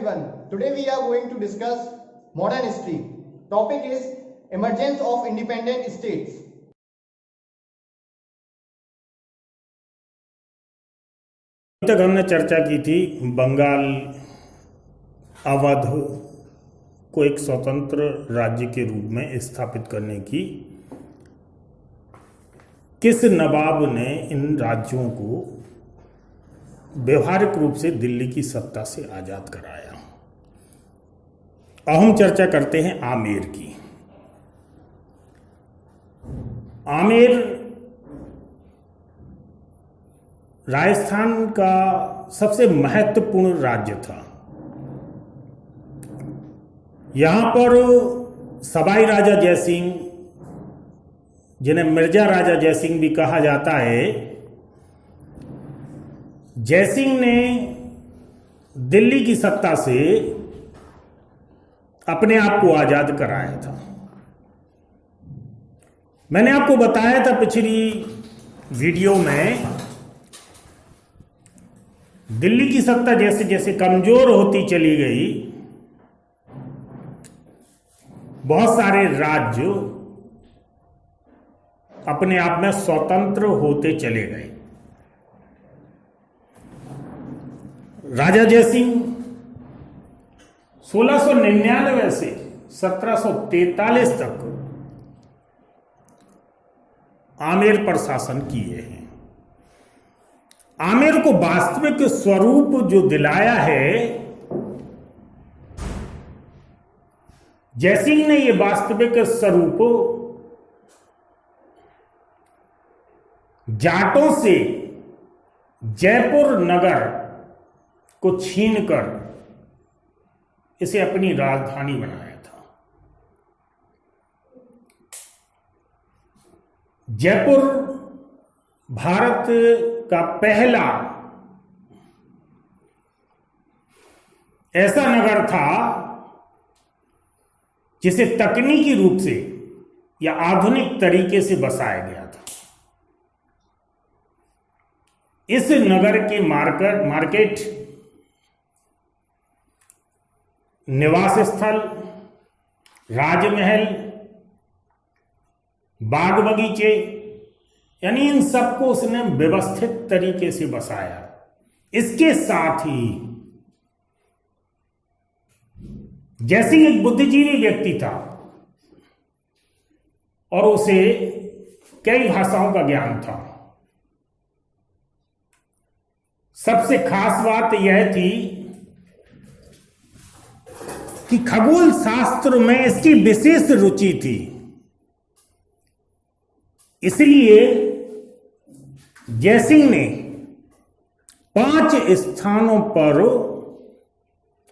everyone. Today we are going to discuss modern history. Topic is emergence of independent states. अभी तक हमने चर्चा की थी बंगाल अवध को एक स्वतंत्र राज्य के रूप में स्थापित करने की। किस नवाब ने इन राज्यों को व्यवहारिक रूप से दिल्ली की सत्ता से आजाद कराया। अब हम चर्चा करते हैं आमेर की। आमेर राजस्थान का सबसे महत्वपूर्ण राज्य था। यहां पर सवाई राजा जयसिंह, जिन्हें मिर्जा राजा जयसिंह भी कहा जाता है, जयसिंह ने दिल्ली की सत्ता से अपने आप को आजाद कराया था। मैंने आपको बताया था पिछली वीडियो में, दिल्ली की सत्ता जैसे जैसे कमजोर होती चली गई, बहुत सारे राज्य अपने आप में स्वतंत्र होते चले गए। राजा जयसिंह 1699 से 1743 तक आमेर पर शासन किए हैं। आमेर को वास्तविक स्वरूप जो दिलाया है, जयसिंह ने यह वास्तविक स्वरूप जाटों से जयपुर नगर को छीनकर इसे अपनी राजधानी बनाया था। जयपुर भारत का पहला ऐसा नगर था जिसे तकनीकी रूप से या आधुनिक तरीके से बसाया गया था। इस नगर के मार्केट, निवास स्थल, राजमहल, बाग बगीचे, यानी इन सबको उसने व्यवस्थित तरीके से बसाया। इसके साथ ही जयसिंह एक बुद्धिजीवी व्यक्ति था और उसे कई भाषाओं का ज्ञान था। सबसे खास बात यह थी कि खगोल शास्त्र में इसकी विशेष रुचि थी। इसलिए जयसिंह ने 5 स्थानों पर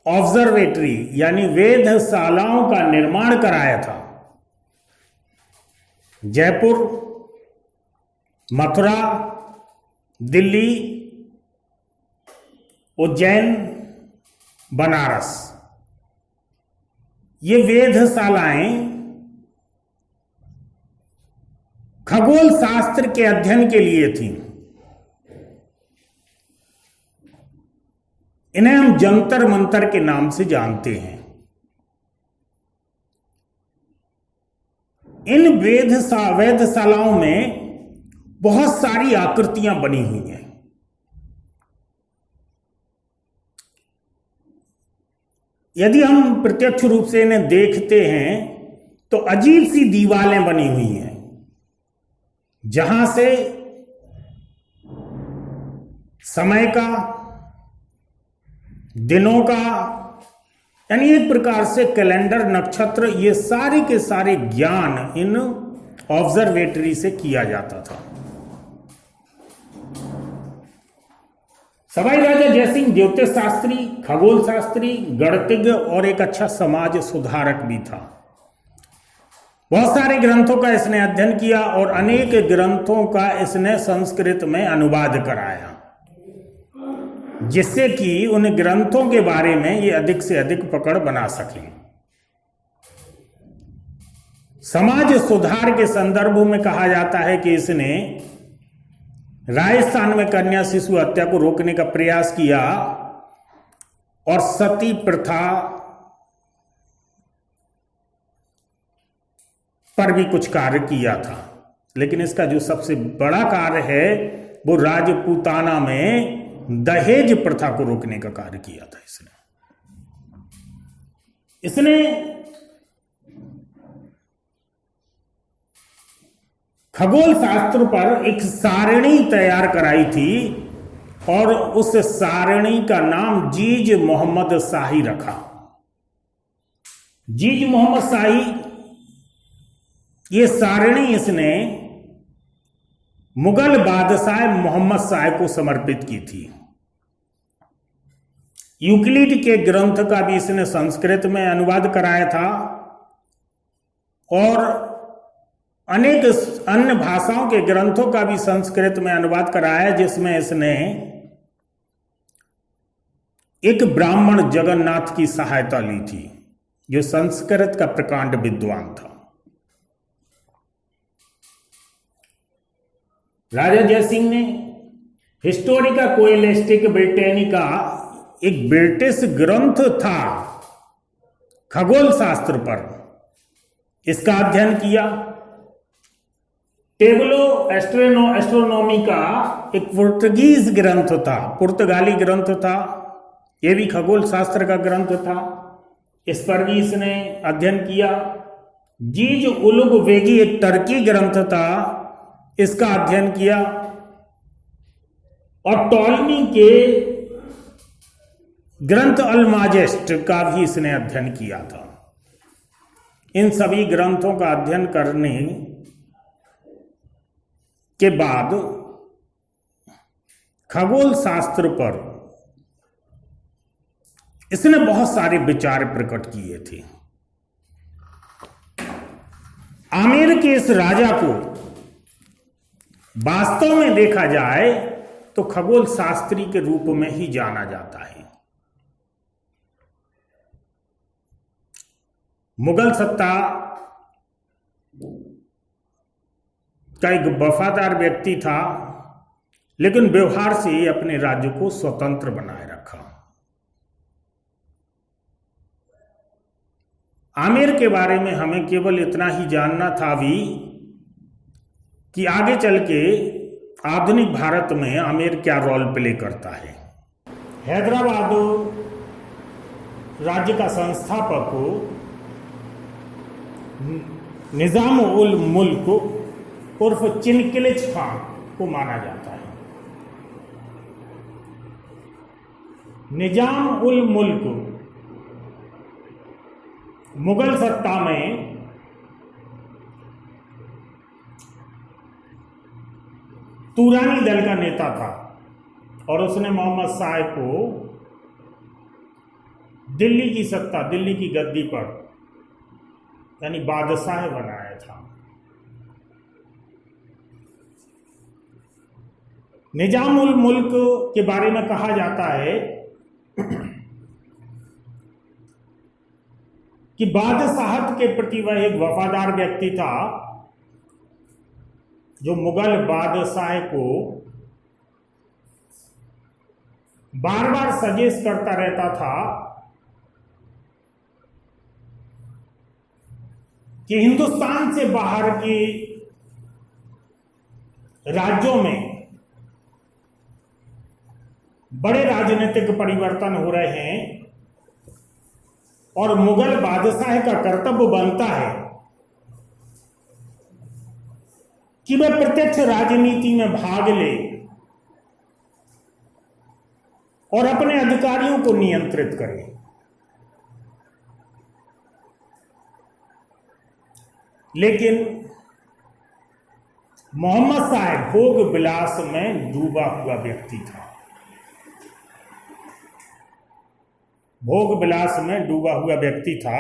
ऑब्जर्वेटरी यानी वेधशालाओं का निर्माण कराया था। जयपुर, मथुरा, दिल्ली, उज्जैन, बनारस, ये वेधशालाएं खगोल शास्त्र के अध्ययन के लिए थी। इन्हें हम जंतर मंतर के नाम से जानते हैं। इन वेधशालाओं में बहुत सारी आकृतियां बनी हुई हैं। यदि हम प्रत्यक्ष रूप से इन्हें देखते हैं तो अजीब सी दीवारें बनी हुई हैं, जहां से समय का, दिनों का, यानी एक प्रकार से कैलेंडर, नक्षत्र, ये सारे के सारे ज्ञान इन ऑब्जर्वेटरी से किया जाता था। सवाई राजा जयसिंह ज्योतिष शास्त्री, खगोल शास्त्री, गणितज्ञ और एक अच्छा समाज सुधारक भी था। बहुत सारे ग्रंथों का इसने अध्ययन किया और अनेक ग्रंथों का इसने संस्कृत में अनुवाद कराया, जिससे कि उन ग्रंथों के बारे में ये अधिक से अधिक पकड़ बना सकें। समाज सुधार के संदर्भ में कहा जाता है कि इसने राजस्थान में कन्या शिशु हत्या को रोकने का प्रयास किया और सती प्रथा पर भी कुछ कार्य किया था। लेकिन इसका जो सबसे बड़ा कार्य है वो राजपूताना में दहेज प्रथा को रोकने का कार्य किया था इसने खगोल शास्त्र पर एक सारणी तैयार कराई थी और उस सारणी का नाम जीज मोहम्मद शाही रखा। जीज मोहम्मद शाही, ये सारणी इसने मुगल बादशाह मोहम्मद शाह को समर्पित की थी। यूक्लिड के ग्रंथ का भी इसने संस्कृत में अनुवाद कराया था और अनेक अन्य भाषाओं के ग्रंथों का भी संस्कृत में अनुवाद कराया, जिसमें इसने एक ब्राह्मण जगन्नाथ की सहायता ली थी जो संस्कृत का प्रकांड विद्वान था। राजा जयसिंह ने हिस्टोरिका कोएलिस्टिक ब्रिटेनिका एक ब्रिटिश ग्रंथ था खगोल शास्त्र पर, इसका अध्ययन किया। टेबलो एस्ट्रोनॉमी का एक पुर्तगीज ग्रंथ था, पुर्तगाली ग्रंथ था, यह भी खगोल शास्त्र का ग्रंथ था, इस पर भी इसने अध्ययन किया। जीज उलुग वेगी एक टर्की ग्रंथ था, इसका अध्ययन किया। और टॉलमी के ग्रंथ अल्माजेस्ट का भी इसने अध्ययन किया था। इन सभी ग्रंथों का अध्ययन करने के बाद खगोल शास्त्र पर इसने बहुत सारे विचार प्रकट किए थे। आमेर के इस राजा को वास्तव में देखा जाए तो खगोल शास्त्री के रूप में ही जाना जाता है। मुगल सत्ता का एक वफादार व्यक्ति था, लेकिन व्यवहार से अपने राज्य को स्वतंत्र बनाए रखा। आमेर के बारे में हमें केवल इतना ही जानना था भी कि आगे चल के आधुनिक भारत में आमेर क्या रोल प्ले करता है। हैदराबाद राज्य का संस्थापक निजाम उल मुल्क उर्फ चिनकिलिच खान को माना जाता है। निजाम उल मुल्क मुगल सत्ता में तुरानी दल का नेता था और उसने मोहम्मद शाह को दिल्ली की सत्ता, दिल्ली की गद्दी पर यानी बादशाह बनाया था। निजाम उल मुल्क के बारे में कहा जाता है कि बादशाहत के प्रति वह एक वफादार व्यक्ति था जो मुगल बादशाह को बार बार सजेस्ट करता रहता था कि हिंदुस्तान से बाहर के राज्यों में बड़े राजनीतिक परिवर्तन हो रहे हैं और मुगल बादशाह का कर्तव्य बनता है कि वह प्रत्यक्ष राजनीति में भाग ले और अपने अधिकारियों को नियंत्रित करे। लेकिन मोहम्मद शाह भोग विलास में डूबा हुआ व्यक्ति था। भोग विलास में डूबा हुआ व्यक्ति था,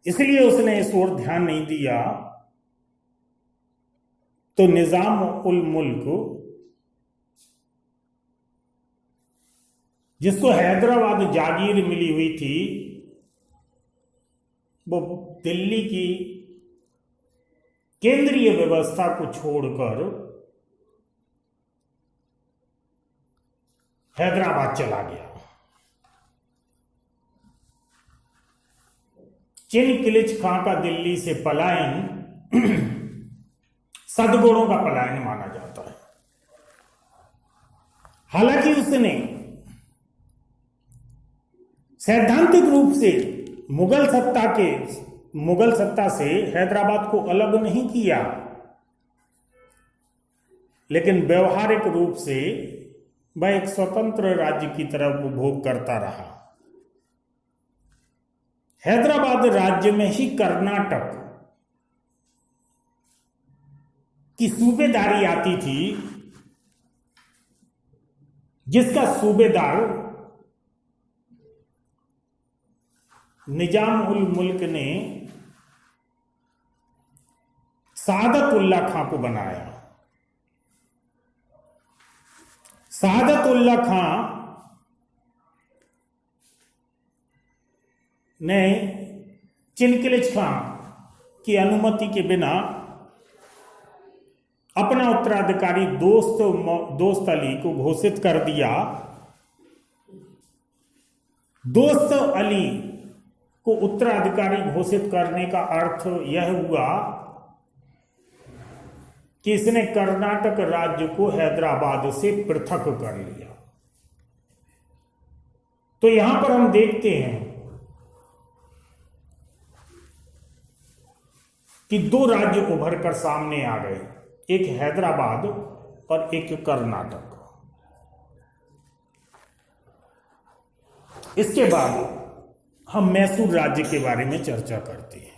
इसलिए उसने इस ओर ध्यान नहीं दिया। तो निजाम उल मुल्क, जिसको हैदराबाद जागीर मिली हुई थी, वो दिल्ली की केंद्रीय व्यवस्था को छोड़कर हैदराबाद चला गया। चिनकिलिच खां का दिल्ली से पलायन सदगुणों का पलायन माना जाता है। हालांकि उसने सैद्धांतिक रूप से मुगल सत्ता से हैदराबाद को अलग नहीं किया, लेकिन व्यवहारिक रूप से वह एक स्वतंत्र राज्य की तरह उपभोग करता रहा। हैदराबाद राज्य में ही कर्नाटक की सूबेदारी आती थी, जिसका सूबेदार निजाम उल मुल्क ने सादत उल्ला खां को बनाया। सादत उल्ला खां ने चिनकिलिच खां की अनुमति के बिना अपना उत्तराधिकारी दोस्त अली को घोषित कर दिया। दोस्त अली को उत्तराधिकारी घोषित करने का अर्थ यह हुआ कि इसने कर्नाटक राज्य को हैदराबाद से पृथक कर लिया। तो यहां पर हम देखते हैं कि दो राज्य उभर कर सामने आ गए, एक हैदराबाद और एक कर्नाटक। इसके बाद हम मैसूर राज्य के बारे में चर्चा करते हैं।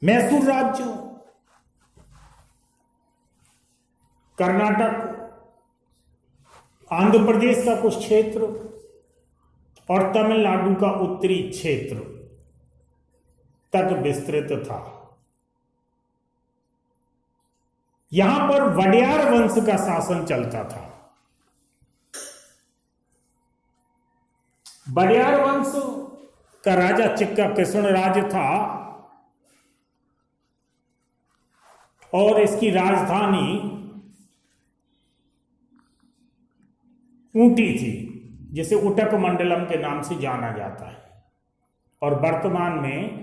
मैसूर राज्य कर्नाटक, आंध्र प्रदेश का कुछ क्षेत्र और तमिलनाडु का उत्तरी क्षेत्र तक विस्तृत था। यहां पर वडियार वंश का शासन चलता था। वडियार वंश का राजा चिक्का कृष्णराज था और इसकी राजधानी ऊटी थी, जिसे उटक मंडलम के नाम से जाना जाता है और वर्तमान में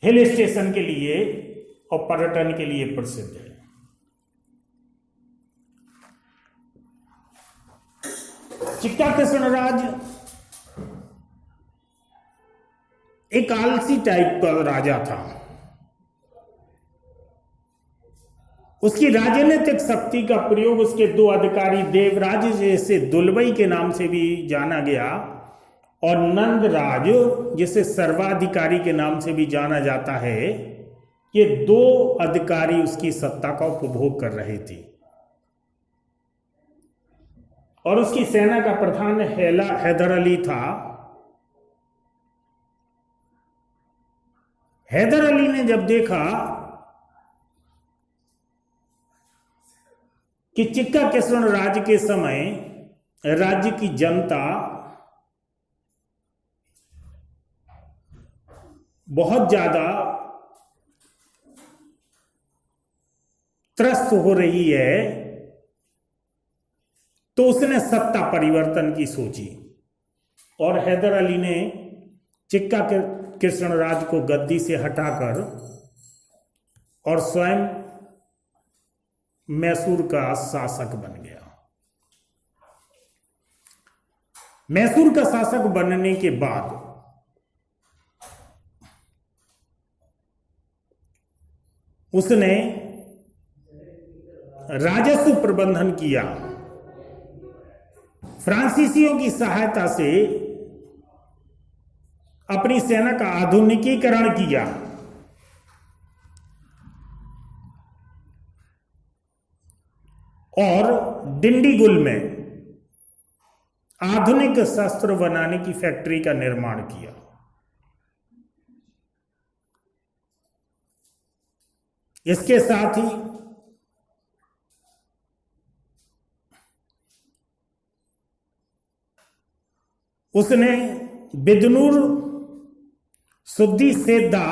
हिल स्टेशन के लिए और पर्यटन के लिए प्रसिद्ध है। चिक्का कृष्णराज एक आलसी टाइप का राजा था। उसकी राजनीतिक शक्ति का प्रयोग उसके दो अधिकारी देवराज, जैसे दुलबई के नाम से भी जाना गया, और नंदराज, जिसे सर्वाधिकारी के नाम से भी जाना जाता है, ये दो अधिकारी उसकी सत्ता का उपभोग कर रहे थे। और उसकी सेना का प्रधान हैदर अली था। हैदर अली ने जब देखा कि चिक्का कृष्णराज के समय राज्य की जनता बहुत ज्यादा त्रस्त हो रही है, तो उसने सत्ता परिवर्तन की सोची और हैदर अली ने चिक्का कृष्णराज को गद्दी से हटाकर और स्वयं मैसूर का शासक बन गया। मैसूर का शासक बनने के बाद उसने राजस्व प्रबंधन किया। फ्रांसीसियों की सहायता से अपनी सेना का आधुनिकीकरण किया और डिंडीगुल में आधुनिक शस्त्र बनाने की फैक्ट्री का निर्माण किया। इसके साथ ही उसने बिदनूर, सुद्दी, सेद्दा,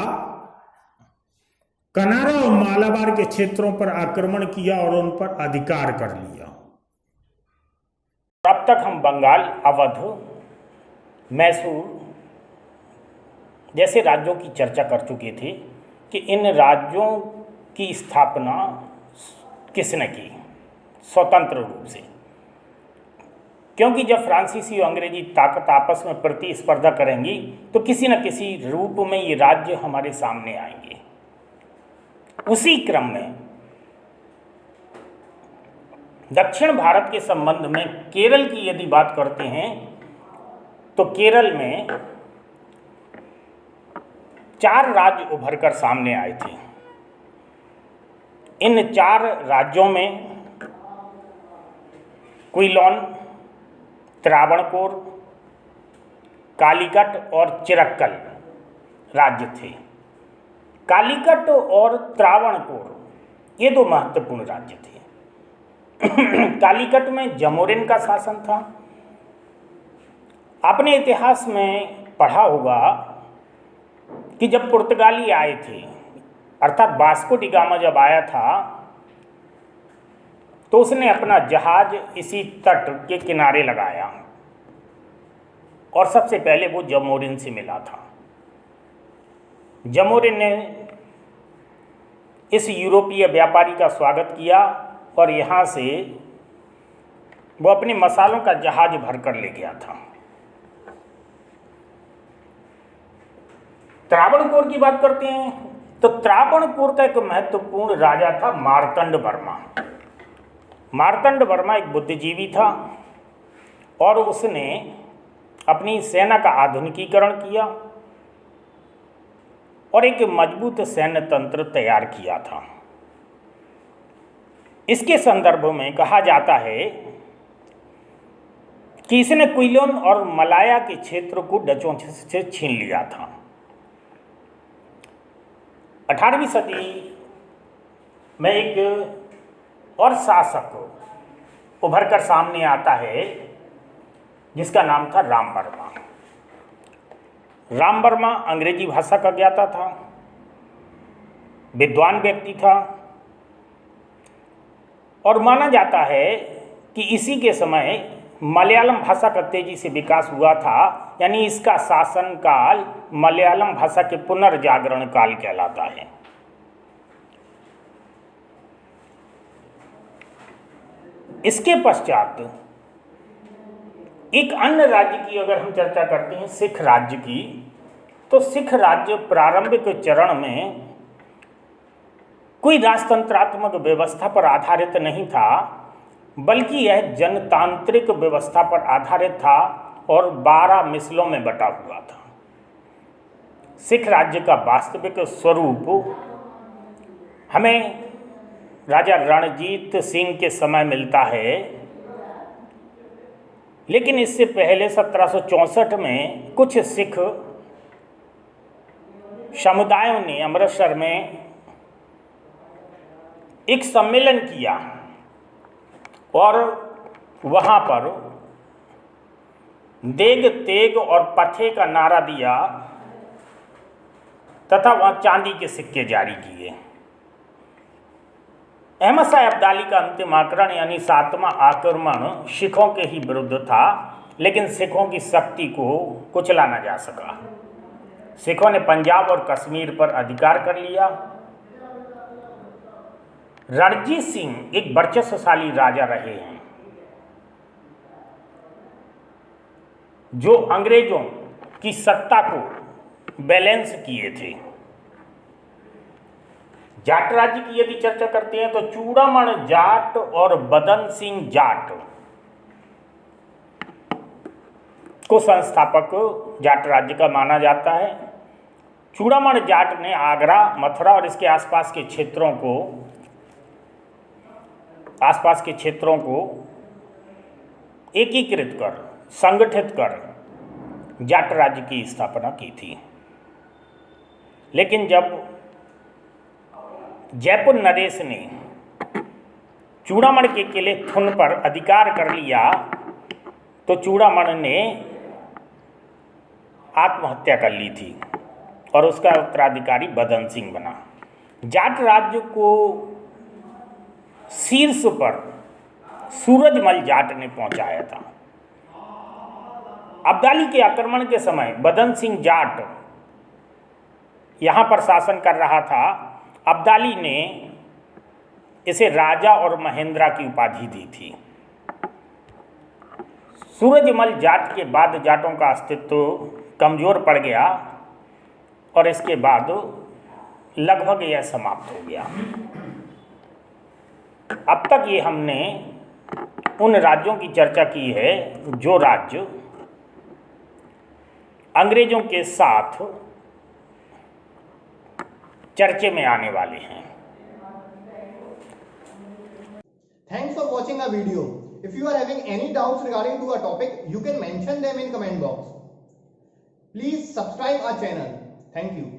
कनारा और मालाबार के क्षेत्रों पर आक्रमण किया और उन पर अधिकार कर लिया। अब तक हम बंगाल, अवध, मैसूर जैसे राज्यों की चर्चा कर चुके थे कि इन राज्यों की स्थापना किसने की स्वतंत्र रूप से, क्योंकि जब फ्रांसीसी और अंग्रेजी ताकत आपस में प्रतिस्पर्धा करेंगी तो किसी न किसी रूप में ये राज्य हमारे सामने आएंगे। उसी क्रम में दक्षिण भारत के संबंध में केरल की यदि बात करते हैं तो केरल में 4 राज्य उभरकर सामने आए थे। इन 4 राज्यों में क्विलोन, त्रावणकोर, कालीकट और चिरक्कल राज्य थे। कालीकट और त्रावणकोर ये 2 महत्वपूर्ण राज्य थे। कालीकट में जमोरिन का शासन था। आपने इतिहास में पढ़ा होगा कि जब पुर्तगाली आए थे, अर्थात वास्को डी गामा जब आया था तो उसने अपना जहाज इसी तट के किनारे लगाया और सबसे पहले वो जमोरिन से मिला था। जमोरिन ने इस यूरोपीय व्यापारी का स्वागत किया और यहाँ से वो अपने मसालों का जहाज भरकर ले गया था। त्रावणकोर की बात करते हैं तो त्रावणकोर का एक महत्वपूर्ण राजा था मार्तंड वर्मा। मार्तंड वर्मा एक बुद्धिजीवी था और उसने अपनी सेना का आधुनिकीकरण किया और एक मजबूत सैन्य तंत्र तैयार किया था। इसके संदर्भ में कहा जाता है कि इसने क्विलोन और मलाया के क्षेत्र को डचों से छीन लिया था। 18वीं सदी में एक और शासक उभरकर सामने आता है जिसका नाम था राम वर्मा। राम वर्मा अंग्रेजी भाषा का ज्ञाता था, विद्वान व्यक्ति था और माना जाता है कि इसी के समय मलयालम भाषा का तेजी से विकास हुआ था, यानी इसका शासन काल मलयालम भाषा के पुनर्जागरण काल कहलाता है। इसके पश्चात एक अन्य राज्य की अगर हम चर्चा करते हैं, सिख राज्य की, तो सिख राज्य प्रारंभिक चरण में कोई राजतंत्रात्मक व्यवस्था पर आधारित नहीं था, बल्कि यह जनतांत्रिक व्यवस्था पर आधारित था और 12 मिसलों में बटा हुआ था। सिख राज्य का वास्तविक स्वरूप हमें राजा रणजीत सिंह के समय मिलता है, लेकिन इससे पहले 1764 में कुछ सिख समुदायों ने अमृतसर में एक सम्मेलन किया और वहाँ पर देग तेग और पथे का नारा दिया तथा वहाँ चांदी के सिक्के जारी किए। अहमद शाह अब्दाली का अंतिम आक्रमण यानी 7वां आक्रमण सिखों के ही विरुद्ध था, लेकिन सिखों की शक्ति को कुचला न जा सका। सिखों ने पंजाब और कश्मीर पर अधिकार कर लिया। रणजीत सिंह एक वर्चस्वशाली राजा रहे हैं जो अंग्रेजों की सत्ता को बैलेंस किए थे। जाट राज्य की यदि चर्चा करते हैं तो चूड़ामण जाट और बदन सिंह जाट को संस्थापक जाट राज्य का माना जाता है। चूड़ामण जाट ने आगरा, मथुरा और इसके आसपास के क्षेत्रों को एकीकृत कर, संगठित कर जाट राज्य की स्थापना की थी। लेकिन जब जयपुर नरेश ने चूड़ामण के किले थुन पर अधिकार कर लिया तो चूड़ामण ने आत्महत्या कर ली थी और उसका उत्तराधिकारी बदन सिंह बना। जाट राज्य को शीर्ष पर सूरजमल जाट ने पहुंचाया था। अब्दाली के आक्रमण के समय बदन सिंह जाट यहाँ पर शासन कर रहा था। अब्दाली ने इसे राजा और महेंद्रा की उपाधि दी थी। सूरजमल जाट के बाद जाटों का अस्तित्व कमज़ोर पड़ गया और इसके बाद लगभग यह समाप्त हो गया। अब तक ये हमने उन राज्यों की चर्चा की है जो राज्य अंग्रेजों के साथ चर्चे में आने वाले हैं। Thanks for watching our video. If you are having any doubts regarding to a topic, you can mention them in comment box. Please subscribe our channel. Thank you.